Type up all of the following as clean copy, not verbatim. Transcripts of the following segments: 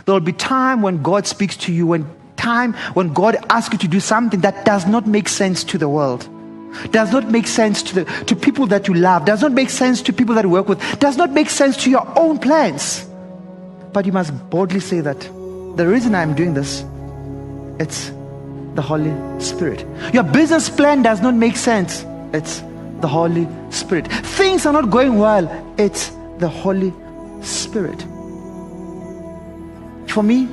There will be time when God speaks to you, when God asks you to do something that does not make sense to the world, does not make sense to people that you love, does not make sense to people that you work with, does not make sense to your own plans. But you must boldly say that the reason I'm doing this, it's the Holy Spirit. Your business plan does not make sense. It's the Holy Spirit. Things are not going well. It's the Holy Spirit. For me,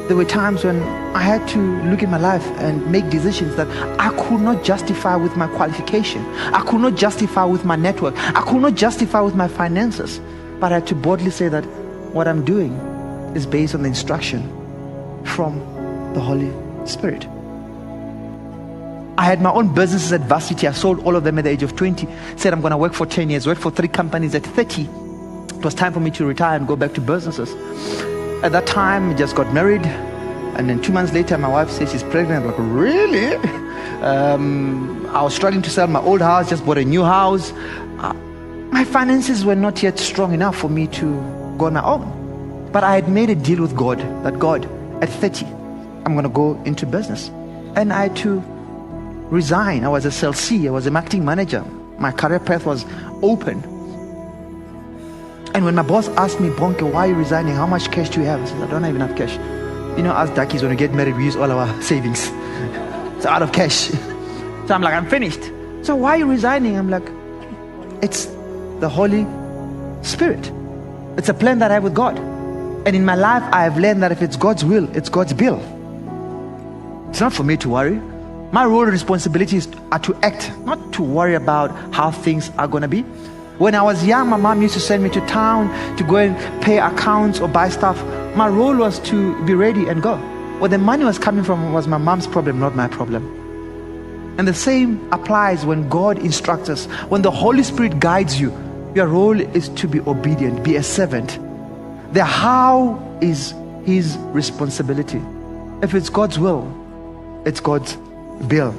there were times when I had to look at my life and make decisions that I could not justify with my qualification. I could not justify with my network. I could not justify with my finances. But I had to boldly say that what I'm doing is based on the instruction from the Holy Spirit. I had my own businesses at varsity. I sold all of them at the age of 20. Said I'm going to work for 10 years. Worked for 3 companies at 30. It was time for me to retire and go back to businesses. At that time, I just got married. And then 2 months later, my wife says she's pregnant. I'm like, really? I was struggling to sell my old house. Just bought a new house. My finances were not yet strong enough for me to go on my own. But I had made a deal with God. That God, at 30, I'm going to go into business. And I had to resign. I was a sales C. I was a marketing manager. My career path was open. And when my boss asked me, Bonnke, why are you resigning? How much cash do you have? I said, I don't have enough cash. You know, us Dakis, when we get married, we use all our savings. So out of cash. So I'm like, I'm finished. So why are you resigning? I'm like, it's the Holy Spirit. It's a plan that I have with God. And in my life, I have learned that if it's God's will, it's God's bill. It's not for me to worry. My role and responsibilities are to act, not to worry about how things are going to be. When I was young, my mom used to send me to town to go and pay accounts or buy stuff. My role was to be ready and go. Where the money was coming from was my mom's problem, not my problem. And the same applies when God instructs us. When the Holy Spirit guides you, your role is to be obedient, be a servant. The how is His responsibility. If it's God's will, it's God's bill.